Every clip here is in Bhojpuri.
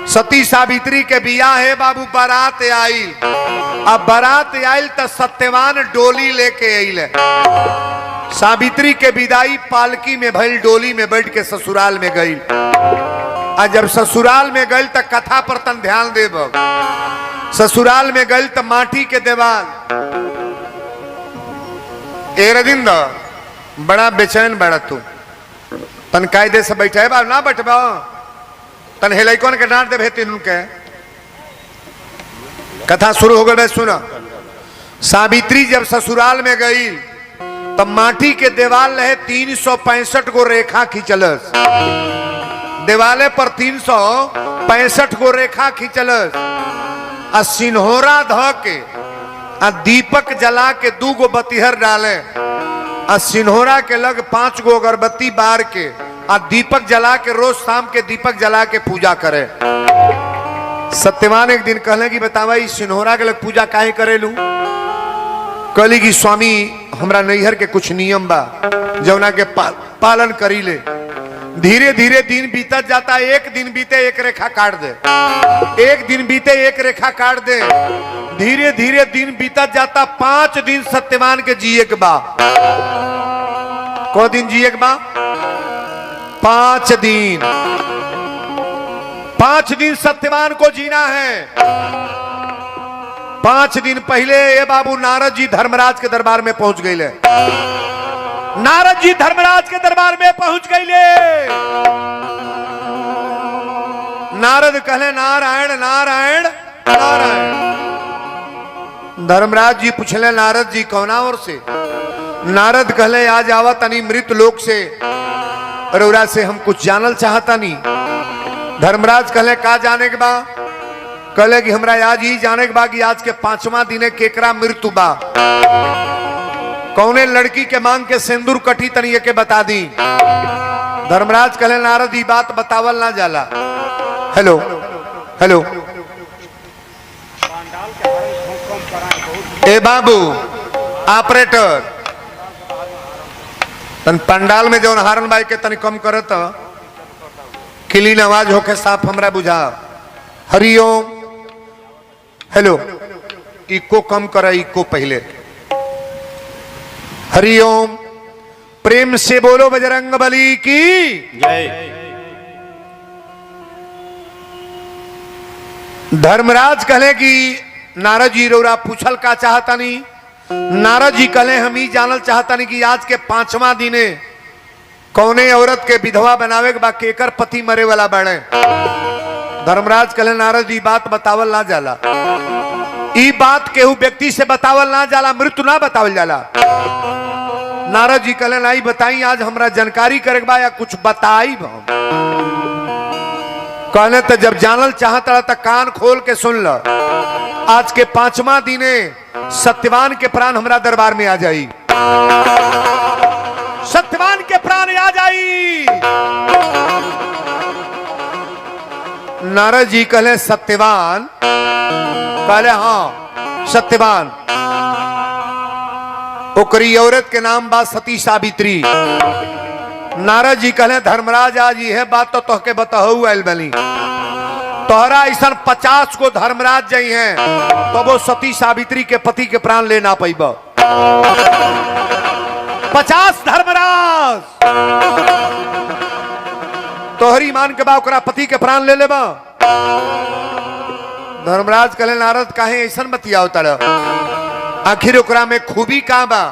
सती सावित्री के बियाह है बाबू, बारात आइल। अब बारात आइल तो सत्यवान डोली लेके आइल। सावित्री के विदाई पालकी में भइल, डोली में बैठ के ससुराल में गई। और जब ससुराल में गई तो कथा पर तन ध्यान देब। ससुराल में गई तो माटी के देवाल। दिन बड़ा बेचैन बड़ा तू, तन कायदे से बैठे बा ना बैठबा, तन हेलैकन के डांट देबे तीनों के। कथा शुरू हो गई। सुना, सावित्री जब ससुराल में गई तब माटी के देवाल रहे 365 गो रेखा खींचलस। देवाले पर 365 गो रेखा खींचलस। आ सिन्होरा ध के आ दीपक जला के 2 गो बतीहर डाले। आ सिन्होरा के लग 5 गो अगरबत्ती बार के आ दीपक जला के रोज शाम के दीपक जला के पूजा करे। सत्यवान एक दिन कहले कि बतावा ई सिन्होरा के लग पूजा काहे करेलू? कहली कि स्वामी हमरा नैहर के कुछ नियम बा जौना के पालन करी ले। धीरे धीरे दिन बीतत जाता, एक दिन बीते एक रेखा काट दे, एक दिन बीते एक रेखा काट दे। धीरे धीरे दिन बीतत जाता, 5 दिन सत्यवान के जिए के बा। को दिन जिए के बा? 5 दिन। 5 दिन सत्यवान को जीना है। 5 दिन पहले ये बाबू नारद जी धर्मराज के दरबार में पहुंच गए। नारद जी धर्मराज के दरबार में पहुंच गए। नारद कहले नारायण नारायण नारायण। धर्मराज जी पूछले नारद जी कौना ओर से? नारद कहले आज आवा तनी मृत लोक से, रौरा से हम कुछ जानल चाहता नहीं। धर्मराज कहले का जाने के बा? कहले कि हमरा आज ही जाने के बा कि आज के 5वां दिने केकरा मृत्यु बा। कौने लड़की के मांग के सिंदूर कटी तनिए के बता दी। धर्मराज कहले नारद ई बात बतावल ना जाला। हेलो हेलो ए बाबू ऑपरेटर, तन पंडाल में जौन हारन बाई के तनी कम करत, क्लीन आवाज होके साफ हमरा बुझा। हरिओम। हेलो इको कम कर, इको पहले। हरिओम। प्रेम से बोलो बजरंग बली की जय। धर्मराज कहले कि नारद जी रौरा पूछल का चाहता नहीं? नारद जी कहले हम ही जानल चाहता नहीं कि आज के 5वां दिने कौने औरत के विधवा बनावे के बा, केकर पति मरे वाला बने। धर्मराज कहले नारद जी बात बतावल ना जाला। ई बात केहू व्यक्ति से बतावल ना जाला, मृत्यु ना बतावल जाला। नारद जी कहले नहीं बताई, आज हमरा जानकारी करे के बा या कुछ बताई। कहले तो जब जानल चाहता तो कान खोल के सुन ल। आज के 5वां दिने सत्यवान के प्राण हमरा दरबार में आ जाई। सत्यवान के प्राण आ जाई। नारद जी कहले सत्यवान? कहले हाँ सत्यवान। ओकरी औरत के नाम बा सती सावित्री। नारद जी कहले धर्मराज आज यह बात तो तोहके बताहु आइल बनी। तोहरा ऐसा 50 को धर्मराज जई हैं तो वो सती सावित्री के पति के प्राण ले ना पैब। 50 धर्मराज तोहरी मान के बा ओकरा पति के प्राण ले लेबा। धर्मराज कहले नारद काहे ऐसा बतियाओ तारा, आखिर ओकरा में खूबी का बा?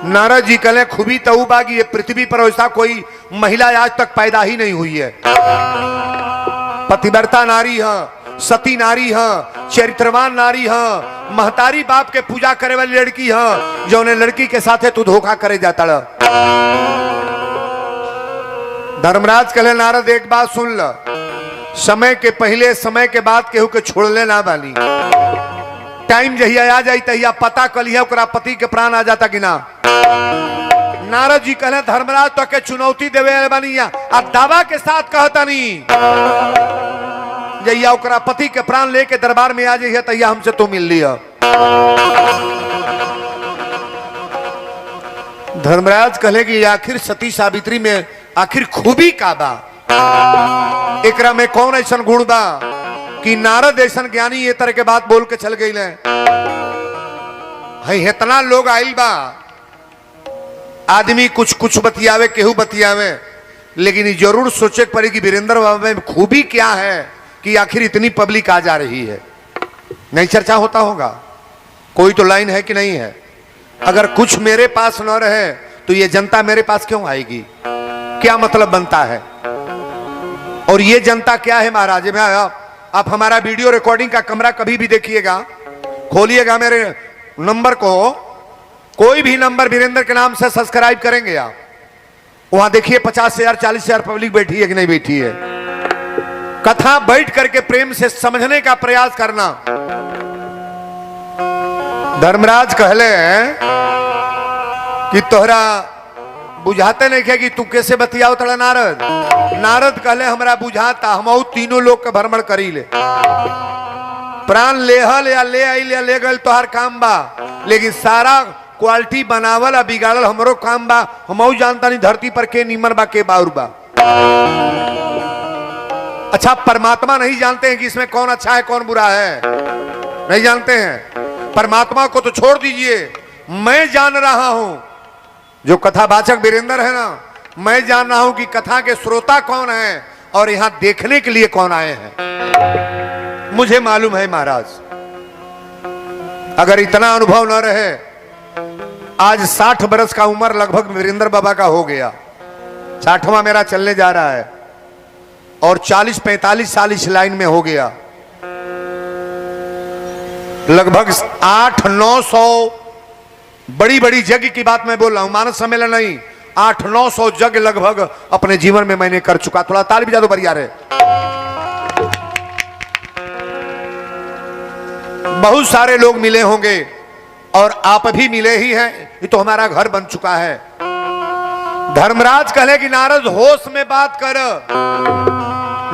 नारद जी कहले खूबी तो बा कि ये पृथ्वी पर ऐसा कोई महिला आज तक पैदा ही नहीं हुई है। पतिव्रता नारी है, सती नारी है, चरित्रवान नारी है, महतारी बाप के पूजा करे वाली लड़की है, जो उन्हें लड़की के साथे तू धोखा करे जाता। धर्मराज कहले नारद एक बात सुन ल, समय के पहले समय के बाद केहू के छोड़ले ना बानी। टाइम जहिया आ जाई तहिया पता कलिया ओकरा पति के प्राण आ जाता कि ना। नारद जी कहले धर्मराज तो के चुनौती देवे बानी आ दावा के साथ कहता नहीं, जहिया ओकरा पति के प्राण लेके दरबार में आ जाइए तहिया हमसे तो मिल लिया। धर्मराज कहले कि आखिर सती सावित्री में आखिर खूबी का बा? एकरा में कौन ऐसा गुण बा कि नारद ऐसा ज्ञानी ये तरह के बात बोल के चल गई है। इतना लोग आइल बा, आदमी कुछ कुछ बतियावे, केहू बतियावे, लेकिन ये जरूर सोचे पड़ी कि वीरेंद्र बाबा में खूबी क्या है कि आखिर इतनी पब्लिक आ जा रही है। नहीं चर्चा होता होगा, कोई तो लाइन है कि नहीं है। अगर कुछ मेरे पास न रहे तो ये जनता मेरे पास क्यों आएगी, क्या मतलब बनता है। और ये जनता क्या है महाराज, में आप हमारा वीडियो रिकॉर्डिंग का कमरा कभी भी देखिएगा, खोलिएगा मेरे नंबर को, कोई भी नंबर वीरेंद्र के नाम से सब्सक्राइब करेंगे आप, वहां देखिए 50,000 40,000 पब्लिक बैठी है कि नहीं बैठी है। कथा बैठ करके प्रेम से समझने का प्रयास करना। धर्मराज कहले कि तोहरा बुझाते नहीं खे कि तू कैसे बतियाओ तड़ा नारद। नारद कहले हमरा बुझाता, हम तीनों लोग के भ्रमण करी ले, प्राण लेहल या ले आइल या ले गल तोहार काम बा, लेकिन सारा क्वालिटी बनावल या बिगाड़ल हमरो काम बा। हम जानता नहीं धरती पर के नीमन बा के बाउर बा। अच्छा, परमात्मा नहीं जानते हैं कि इसमें कौन अच्छा है कौन बुरा है, नहीं जानते हैं। परमात्मा को तो छोड़ दीजिए, मैं जान रहा हूं, जो कथावाचक वीरेंद्र है ना, मैं जान रहा हूं कि कथा के श्रोता कौन है और यहां देखने के लिए कौन आए हैं, मुझे मालूम है महाराज। अगर इतना अनुभव न रहे, आज 60 बरस का उम्र लगभग वीरेंद्र बाबा का हो गया, 60वां मेरा चलने जा रहा है, और 40-45 साल इस लाइन में हो गया। लगभग 800-900 बड़ी बड़ी जग की बात मैं बोल रहा हूं, मानस सम्मेलन नहीं, 800-900 जग लगभग अपने जीवन में मैंने कर चुका। थोड़ा ताली बजा दो बरिया रे। बहुत सारे लोग मिले होंगे और आप भी मिले ही हैं, ये तो हमारा घर बन चुका है। धर्मराज कहले कि नारद होश में बात कर।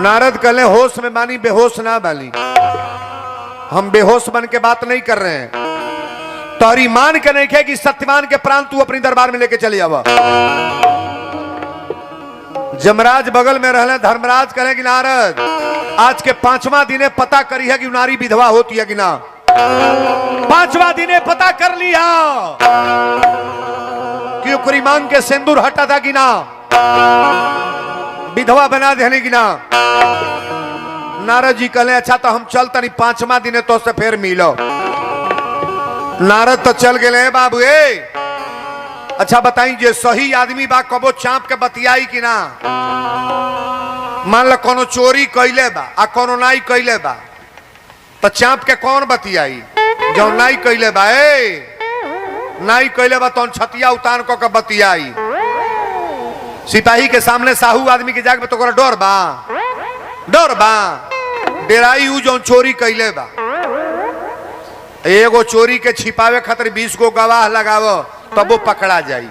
नारद कहले होश में बानी, बेहोश ना बानी। हम बेहोश बन के बात नहीं कर रहे हैं। तोहरी मान के नहीं खे कि सत्यवान के प्राण तू अपनी दरबार में लेके चली आवा। जमराज बगल में रहले, धर्मराज कहे कि नारद आज के 5वां दिने पता करी है कि नारी विधवा होती है कि ना। 5वां दिने पता कर लिया कि ओकरी मांग के सिंदूर हटा था कि ना, विधवा बना देने की ना। नारद जी कहले अच्छा तो हम चलता नहीं, 5वां दिने तो से फिर मिलो। नारद तो चल गए बाबू। अच्छा बताई, जे सही आदमी बा कबो चाप के बतियाई कि ना। मान लो कोनो चोरी कैले बा आ कोनो नाई कैले बा, तो चाप के कौन बतियाई। जो नाई कैले बा, नाई कैले बा तो छतिया उतार को के बतियाई। सिपाही के सामने साहू आदमी के जाग में तो डर बा, डर बा, डेराई उ जो चोरी कैले बा। एगो चोरी के छिपावे खातिर 20 गो गवाह लगावो तब वो पकड़ा जाई,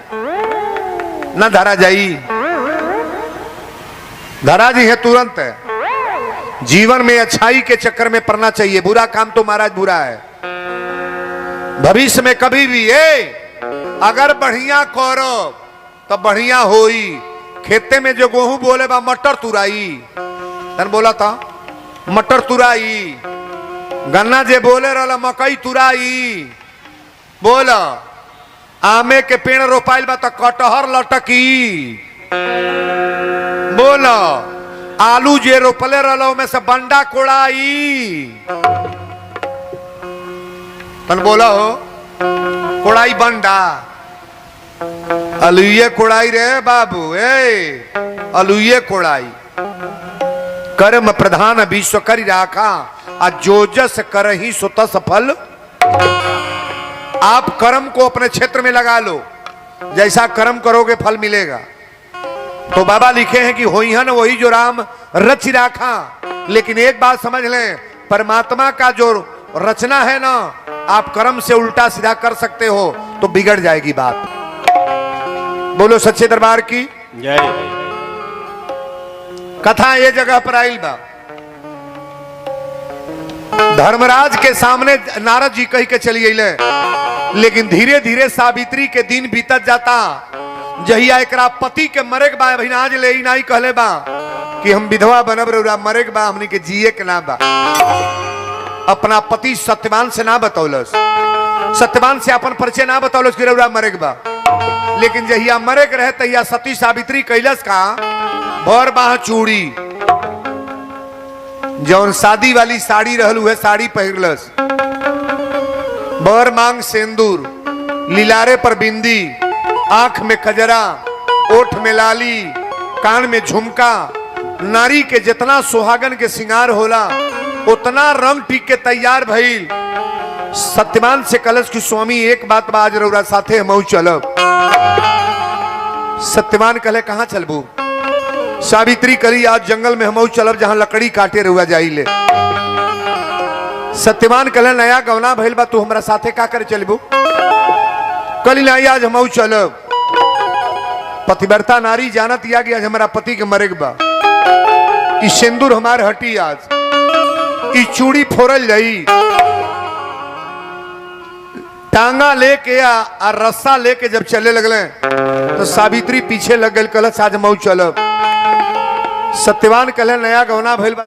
ना धरा जाई। धरा जी है तुरंत। जीवन में अच्छाई के चक्कर में पड़ना चाहिए, बुरा काम तो महाराज बुरा है। भविष्य में कभी भी अगर बढ़िया करो तो बढ़िया होई। खेते में जो गेहूं बोले बा मटर तुराई, तन बोला था मटर तुराई। गन्ना जे बोले रहा मकई तुराई। बोला आमे के पेड़ रोपाइल बा तो कटहर लटकी। बोला आलू जे रोपले रहा में से बंडा कोड़ाई। तन बोला हो कोड़ाई बंडा, अलुए कोड़ाई रे बाबू, अलुए कोड़ाई। कर्म प्रधान विश्व करी राखा, आ जोजस करही सुत सफल। आप कर्म को अपने क्षेत्र में लगा लो, जैसा कर्म करोगे फल मिलेगा। तो बाबा लिखे हैं कि होइहन वही जो राम रच राखा। लेकिन एक बात समझ लें, परमात्मा का जो रचना है ना, आप कर्म से उल्टा सीधा कर सकते हो तो बिगड़ जाएगी बात। बोलो सच्चे दरबार की जय। कथा ये जगह पर आइल बा। धर्मराज के सामने नारद जी कही के चली अइले, लेकिन धीरे धीरे सावित्री के दिन बीतत जाता। जहिया एकरा पति के मरे के बाद आज ले नहीं कहले बा कि हम विधवा बनब रउरा मरे के बा, हमनी के जिए के ना बा। अपना पति सत्यवान से ना बतौलस, सत्यवान से अपन परिचय ना बतौलस कि रउरा मरे के बा। लेकिन जहिया मरे के रहे तहिया सती सावित्री कैलस का भर बाह चूड़ी, जौन शादी वाली साड़ी रहल उहे साड़ी पहिरलस, बर मांग सिंदूर, लीलारे पर बिंदी, आंख में कजरा, ओठ में लाली, कान में झुमका। नारी के जितना सुहागन के श्रृंगार होला उतना रंग टीक के तैयार भइल। सत्यवान से कलश की स्वामी एक बात बा, आज रउरा साथे हमहू चलब। सत्यवान कहले कहाँ चलबू? सावित्री कली आज जंगल में हमहू चलब जहां लकड़ी काटे रउआ जाइले। सत्यवान कहले नया गवना भइल बा, तू हमरा साथे का करे चलबू? कली नहीं आज हमहू चलब। पतिव्रता नारी जानत या कि आज हमारा पति के मरे के बा, ई सिंदूर हमार हटी, आज ई चूड़ी फोड़ल जाई। टांगा लेके आ रस्सा लेके जब चले लगले तो सावित्री पीछे लग गई, कहलस आज हमहू चलब। सत्यवान कहले नया गवना भइल बा।